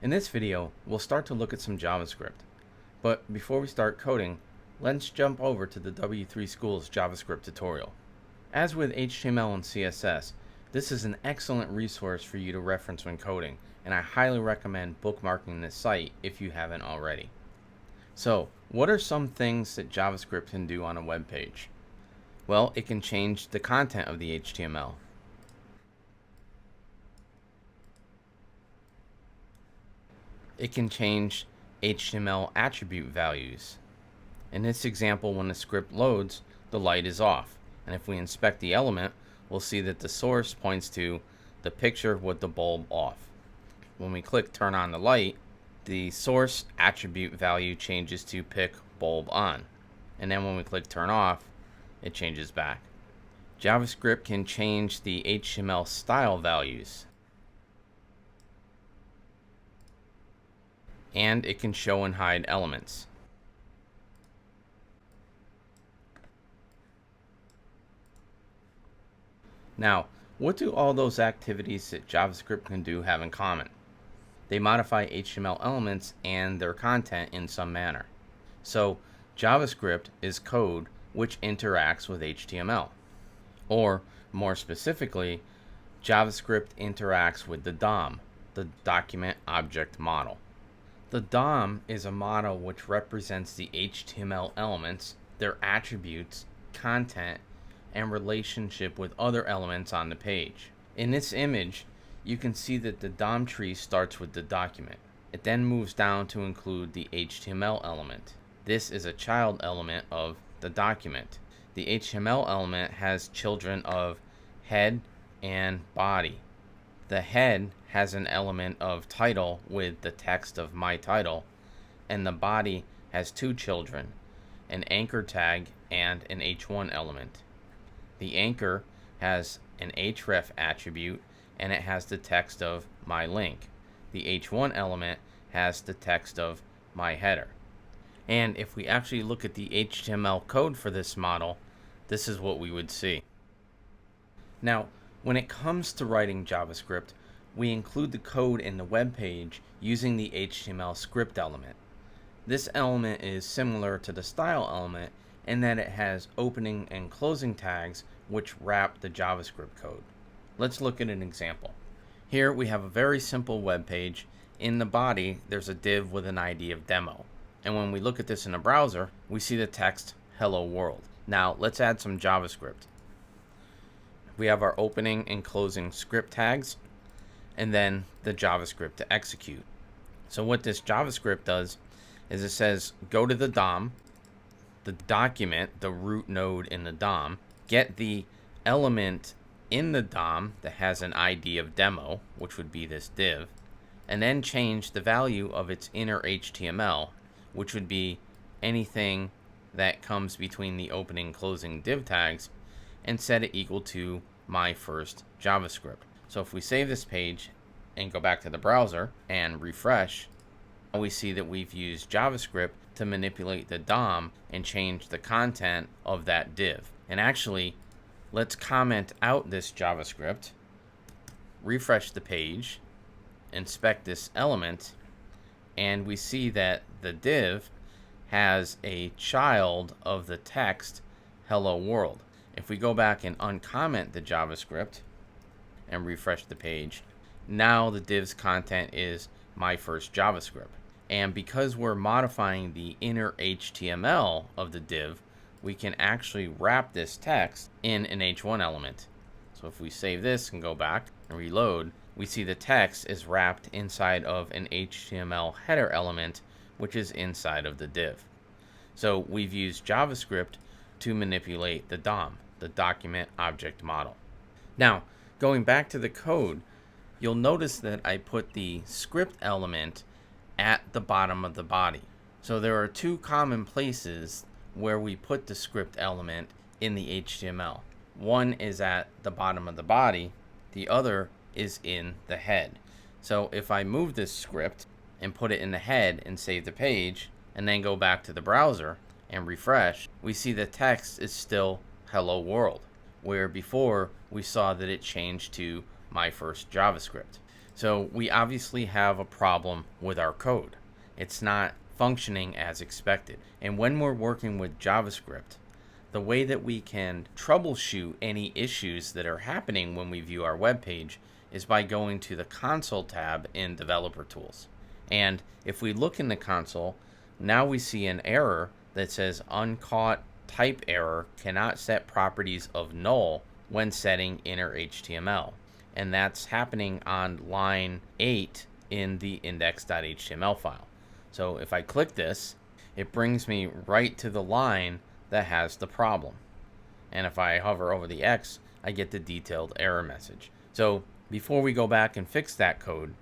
In this video, we'll start to look at some JavaScript. But before we start coding, let's jump over to the W3 Schools JavaScript tutorial. As with HTML and CSS, this is an excellent resource for you to reference when coding, and I highly recommend bookmarking this site if you haven't already. So, what are some things that JavaScript can do on a web page? Well, it can change the content of the HTML. It can change HTML attribute values. In this example, when the script loads, the light is off. And if we inspect the element, we'll see that the source points to the picture with the bulb off. When we click turn on the light, the source attribute value changes to pick bulb on. And then when we click turn off, it changes back. JavaScript can change the HTML style values. And it can show and hide elements. Now, what do all those activities that JavaScript can do have in common? They modify HTML elements and their content in some manner. So, JavaScript is code which interacts with HTML. Or, more specifically, JavaScript interacts with the DOM, the Document Object Model. The DOM is a model which represents the HTML elements, their attributes, content, and relationship with other elements on the page. In this image, you can see that the DOM tree starts with the document. It then moves down to include the HTML element. This is a child element of the document. The HTML element has children of head and body. The head has an element of title with the text of my title, and the body has two children, an anchor tag and an h1 element. The anchor has an href attribute, and it has the text of my link. The h1 element has the text of my header. And if we actually look at the HTML code for this model, this is what we would see. Now, when it comes to writing JavaScript, we include the code in the web page using the HTML script element. This element is similar to the style element in that it has opening and closing tags which wrap the JavaScript code. Let's look at an example. Here we have a very simple web page. In the body, there's a div with an ID of demo. And when we look at this in a browser, we see the text hello world. Now, let's add some JavaScript. We have our opening and closing script tags, and then the JavaScript to execute. So what this JavaScript does is it says go to the DOM, the document, the root node in the DOM, get the element in the DOM that has an ID of demo, which would be this div, and then change the value of its inner HTML, which would be anything that comes between the opening and closing div tags, and set it equal to my first JavaScript. So if we save this page and go back to the browser and refresh, we see that we've used JavaScript to manipulate the DOM and change the content of that div. And actually, let's comment out this JavaScript, refresh the page, inspect this element, and we see that the div has a child of the text hello world. If we go back and uncomment the JavaScript and refresh the page, now the div's content is my first JavaScript. And because we're modifying the inner HTML of the div, we can actually wrap this text in an h1 element. So if we save this and go back and reload, we see the text is wrapped inside of an HTML header element, which is inside of the div. So we've used JavaScript to manipulate the DOM, the Document Object Model. Now, going back to the code, you'll notice that I put the script element at the bottom of the body. So there are two common places where we put the script element in the HTML. One is at the bottom of the body, the other is in the head. So if I move this script and put it in the head and save the page, and then go back to the browser and refresh, we see the text is still hello world, where before we saw that it changed to my first JavaScript. So we obviously have a problem with our code. It's not functioning as expected. And when we're working with JavaScript, the way that we can troubleshoot any issues that are happening when we view our web page is by going to the console tab in Developer Tools. And if we look in the console, now we see an error that says uncaught type error cannot set properties of null when setting inner HTML. And that's happening on line 8 in the index.html file. So if I click this, it brings me right to the line that has the problem. And if I hover over the X, I get the detailed error message. So before we go back and fix that code,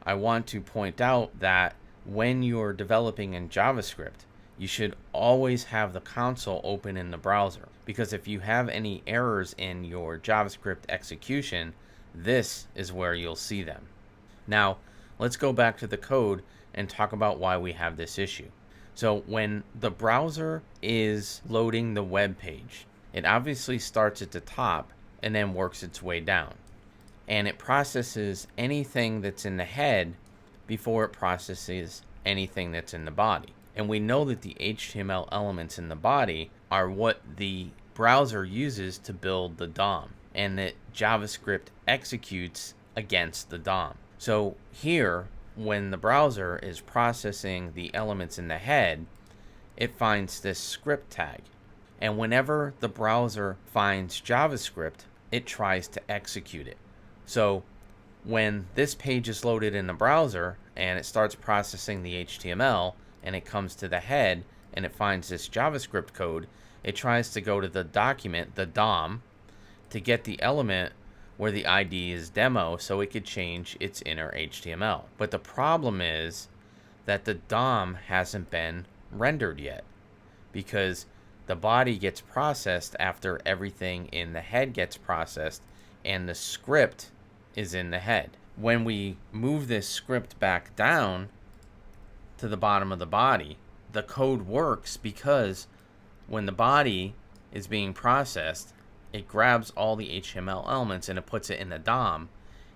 I want to point out that when you're developing in JavaScript, you should always have the console open in the browser, because if you have any errors in your JavaScript execution, this is where you'll see them. Now, let's go back to the code and talk about why we have this issue. So when the browser is loading the web page, it obviously starts at the top and then works its way down. And it processes anything that's in the head before it processes anything that's in the body. And we know that the HTML elements in the body are what the browser uses to build the DOM, and that JavaScript executes against the DOM. So here, when the browser is processing the elements in the head, it finds this script tag. And whenever the browser finds JavaScript, it tries to execute it. So when this page is loaded in the browser and it starts processing the HTML and it comes to the head and it finds this JavaScript code, it tries to go to the document, the DOM, to get the element where the ID is demo so it could change its inner HTML. But the problem is that the DOM hasn't been rendered yet, because the body gets processed after everything in the head gets processed and the script is in the head. When we move this script back down to the bottom of the body, the code works because when the body is being processed, it grabs all the HTML elements and it puts it in the DOM,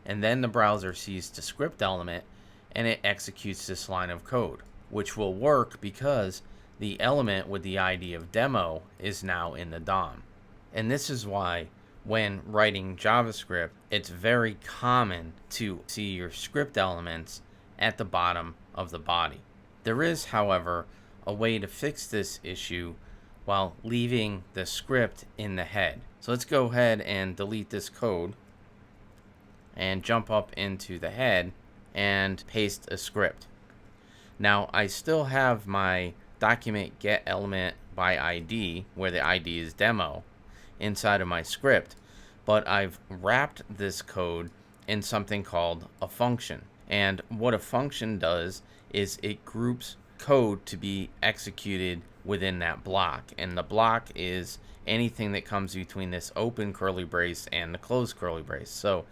and then the browser sees the script element and it executes this line of code, which will work because the element with the ID of demo is now in the DOM. And this is why when writing JavaScript, it's very common to see your script elements at the bottom of the body. There is, however, a way to fix this issue while leaving the script in the head. So let's go ahead and delete this code and jump up into the head and paste a script. Now I still have my document get element by ID, where the ID is demo, inside of my script, but I've wrapped this code in something called a function. And what a function does is it groups code to be executed within that block, and the block is anything that comes between this open curly brace and the closed curly brace. So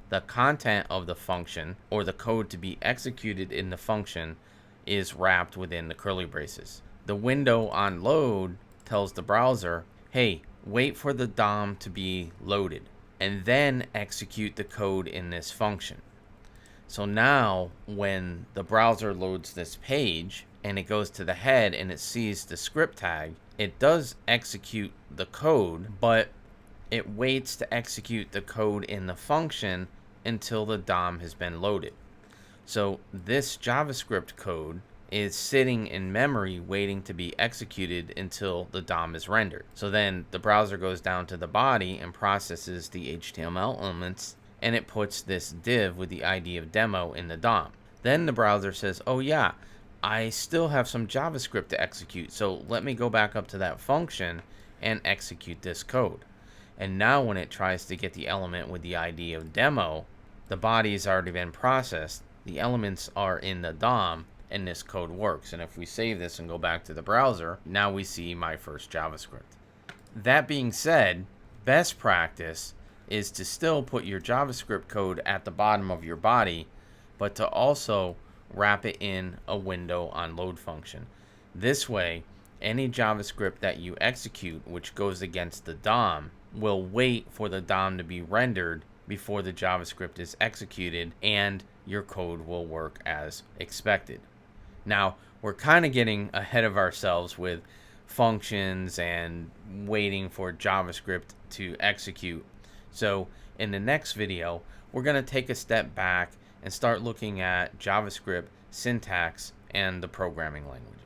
the content of the function, or the code to be executed in the function, is wrapped within the curly braces. The window on load tells the browser, hey, wait for the DOM to be loaded and then execute the code in this function. So now when the browser loads this page and it goes to the head and it sees the script tag, it does execute the code, but it waits to execute the code in the function until the DOM has been loaded. So this JavaScript code is sitting in memory waiting to be executed until the DOM is rendered. So then the browser goes down to the body and processes the HTML elements, and it puts this div with the ID of demo in the DOM. Then the browser says, oh yeah, I still have some JavaScript to execute, so let me go back up to that function and execute this code. And now when it tries to get the element with the ID of demo, the body has already been processed, the elements are in the DOM, and this code works. And if we save this and go back to the browser, now we see my first JavaScript. That being said, best practice is to still put your JavaScript code at the bottom of your body, but to also wrap it in a window on load function. This way, any JavaScript that you execute which goes against the DOM will wait for the DOM to be rendered before the JavaScript is executed, and your code will work as expected. Now, we're kind of getting ahead of ourselves with functions and waiting for JavaScript to execute. So, in the next video, we're going to take a step back and start looking at JavaScript syntax and the programming language.